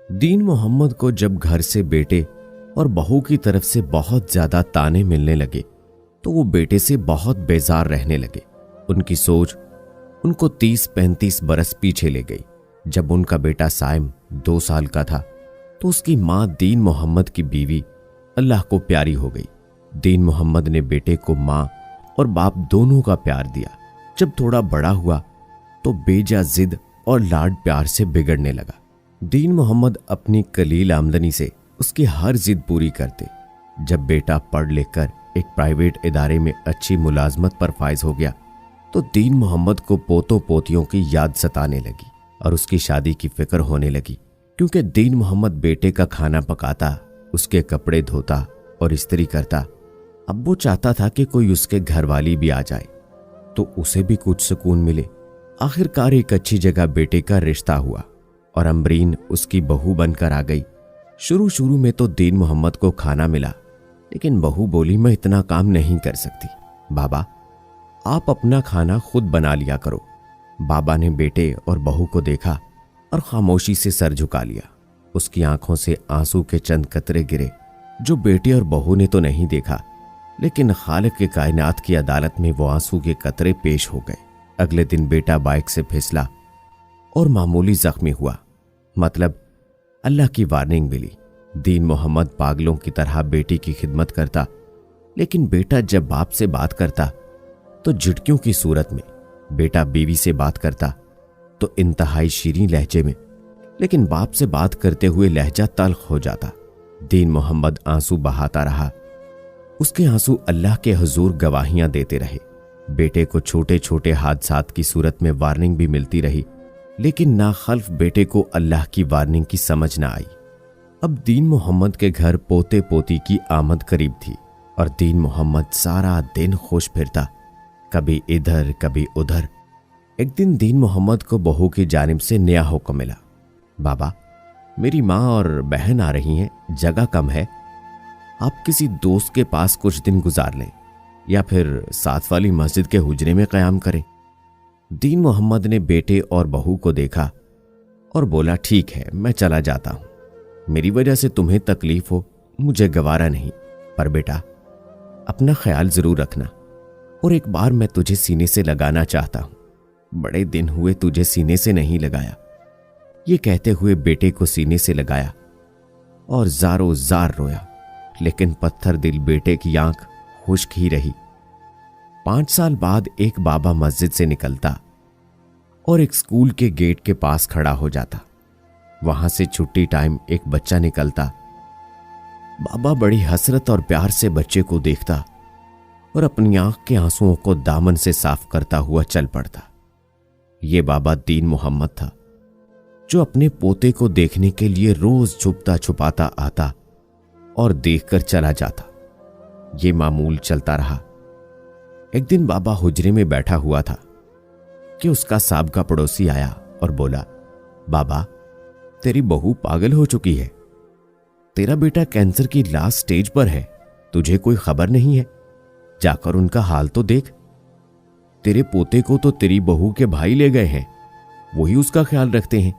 दीन मोहम्मद को जब घर से बेटे और बहू की तरफ से बहुत ज्यादा ताने मिलने लगे तो वो बेटे से बहुत बेजार रहने लगे। उनकी सोच उनको 30-35 बरस पीछे ले गई। जब उनका बेटा साइम 2 साल का था तो उसकी मां दीन मोहम्मद की बीवी अल्लाह को प्यारी हो गई। दीन मोहम्मद ने बेटे को मां और बाप दोनों का प्यार दिया। जब थोड़ा बड़ा हुआ तो बेजा जिद और लाड प्यार से बिगड़ने लगा। दीन मोहम्मद अपनी कलील आमदनी से उसकी हर जिद पूरी करते। जब बेटा पढ़ लिख कर एक प्राइवेट इदारे में अच्छी मुलाजमत पर फाइज हो गया तो दीन मोहम्मद को पोतों पोतियों की याद सताने लगी और उसकी शादी की फिक्र होने लगी, क्योंकि दीन मोहम्मद बेटे का खाना पकाता, उसके कपड़े धोता और इस्त्री करता। अब वो चाहता था कि कोई उसके घरवाली भी आ जाए तो उसे भी कुछ सुकून मिले। आखिरकार एक अच्छी जगह बेटे का रिश्ता हुआ और अमरीन उसकी बहू बनकर आ गई। शुरू में तो दीन मोहम्मद को खाना मिला, लेकिन बहू बोली मैं इतना काम नहीं कर सकती, बाबा आप अपना खाना खुद बना लिया करो। बाबा ने बेटे और बहू को देखा और खामोशी से सर झुका लिया। उसकी आंखों से आंसू के चंद कतरे गिरे, जो बेटे और बहू ने तो नहीं देखा, लेकिन खालिक के कायनात की अदालत में वो आंसू के कतरे पेश हो गए। अगले दिन बेटा बाइक से फिसला और मामूली जख्मी हुआ। मतलब अल्लाह की वार्निंग मिली। दीन मोहम्मद पागलों की तरह बेटी की खिदमत करता, लेकिन बेटा जब बाप से बात करता तो झिटकियों की सूरत में। बेटा बीवी से बात करता तो इंतहाई शीरीं लहजे में, लेकिन बाप से बात करते हुए लहजा तल्ख हो जाता। दीन मोहम्मद आंसू बहाता रहा। उसके आंसू अल्लाह के हुजूर गवाहियां देते रहे। बेटे को छोटे छोटे हादसात की सूरत में वार्निंग भी मिलती रही, लेकिन नाखल्फ बेटे को अल्लाह की वार्निंग की समझ ना आई। अब दीन मोहम्मद के घर पोते पोती की आमद करीब थी और दीन मोहम्मद सारा दिन खुश फिरता, कभी इधर कभी उधर। एक दिन दीन मोहम्मद को बहू की जानिब से नया हुक्म मिला, बाबा मेरी माँ और बहन आ रही हैं, जगह कम है, आप किसी दोस्त के पास कुछ दिन गुजार लें या फिर साथ वाली मस्जिद के हुजरे में क़याम करें। दीन मोहम्मद ने बेटे और बहू को देखा और बोला ठीक है मैं चला जाता हूं, मेरी वजह से तुम्हें तकलीफ हो मुझे गवारा नहीं, पर बेटा अपना ख्याल जरूर रखना और एक बार मैं तुझे सीने से लगाना चाहता हूं, बड़े दिन हुए तुझे सीने से नहीं लगाया। ये कहते हुए बेटे को सीने से लगाया और जारो जार रोया, लेकिन पत्थर दिल बेटे की आंख खुश्क ही रही। 5 साल बाद एक बाबा मस्जिद से निकलता और एक स्कूल के गेट के पास खड़ा हो जाता। वहां से छुट्टी टाइम एक बच्चा निकलता। बाबा बड़ी हसरत और प्यार से बच्चे को देखता और अपनी आंख के आंसुओं को दामन से साफ करता हुआ चल पड़ता। ये बाबा दीन मोहम्मद था, जो अपने पोते को देखने के लिए रोज छुपता छुपाता आता और देखकर चला जाता। ये मामूल चलता रहा। एक दिन बाबा हुजरे में बैठा हुआ था कि उसका साबका पड़ोसी आया और बोला, बाबा तेरी बहू पागल हो चुकी है, तेरा बेटा कैंसर की लास्ट स्टेज पर है, तुझे कोई खबर नहीं है, जाकर उनका हाल तो देख। तेरे पोते को तो तेरी बहू के भाई ले गए हैं, वही उसका ख्याल रखते हैं,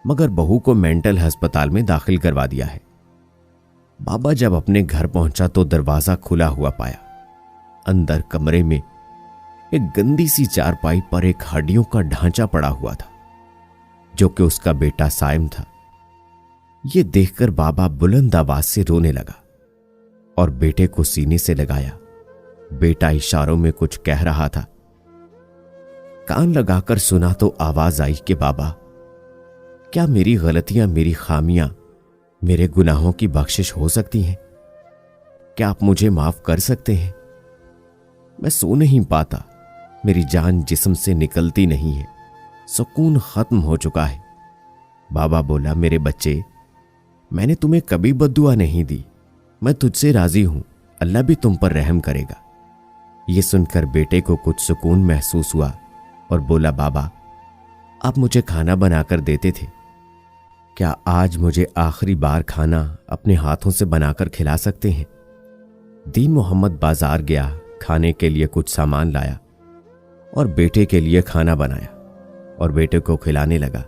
मगर बहू को मेंटल अस्पताल में दाखिल करवा दिया है। बाबा जब अपने घर पहुंचा तो दरवाजा खुला हुआ पाया। अंदर कमरे में एक गंदी सी चारपाई पर एक हड्डियों का ढांचा पड़ा हुआ था, जो कि उसका बेटा साइम था। यह देखकर बाबा बुलंद आवाज से रोने लगा और बेटे को सीने से लगाया। बेटा इशारों में कुछ कह रहा था। कान लगाकर सुना तो आवाज आई कि बाबा क्या मेरी गलतियां, मेरी खामियां, मेरे गुनाहों की बख्शिश हो सकती हैं? क्या आप मुझे माफ कर सकते हैं? मैं सो नहीं पाता, मेरी जान जिस्म से निकलती नहीं है, सुकून खत्म हो चुका है। बाबा बोला, मेरे बच्चे मैंने तुम्हें कभी बद्दुआ नहीं दी, मैं तुझसे राजी हूं, अल्लाह भी तुम पर रहम करेगा। ये सुनकर बेटे को कुछ सुकून महसूस हुआ और बोला, बाबा आप मुझे खाना बनाकर देते थे, क्या आज मुझे आखिरी बार खाना अपने हाथों से बनाकर खिला सकते हैं? दीन मोहम्मद बाजार गया, खाने के लिए कुछ सामान लाया और बेटे के लिए खाना बनाया और बेटे को खिलाने लगा।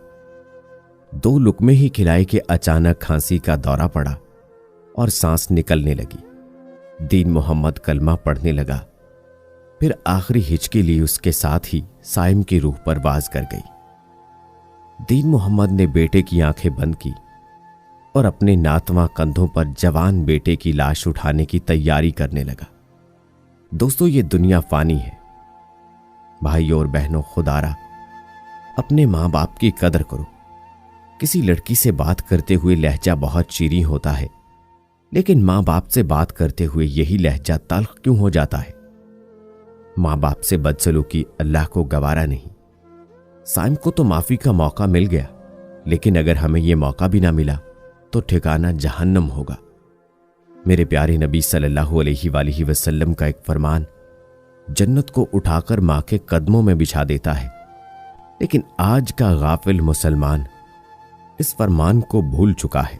2 लुकमे ही खिलाए कि अचानक खांसी का दौरा पड़ा और सांस निकलने लगी। दीन मोहम्मद कलमा पढ़ने लगा। फिर आखिरी हिचकी ली, उसके साथ ही साइम की रूह परवाज कर गई। दीन मोहम्मद ने बेटे की आंखें बंद की और अपने नातवां कंधों पर जवान बेटे की लाश उठाने की तैयारी करने लगा। दोस्तों, ये दुनिया फानी है। भाइयों और बहनों, खुदारा अपने मां बाप की कदर करो। किसी लड़की से बात करते हुए लहजा बहुत शीरीं होता है, लेकिन मां बाप से बात करते हुए यही लहजा तल्ख क्यों हो जाता है? मां बाप से बदसलूकी अल्लाह को गवारा नहीं। साइम को तो माफी का मौका मिल गया, लेकिन अगर हमें यह मौका भी ना मिला तो ठिकाना जहन्नम होगा। मेरे प्यारे नबी सल्लल्लाहु अलैहि वसल्लम का एक फरमान जन्नत को उठाकर मां के कदमों में बिछा देता है, लेकिन आज का गाफिल मुसलमान इस फरमान को भूल चुका है।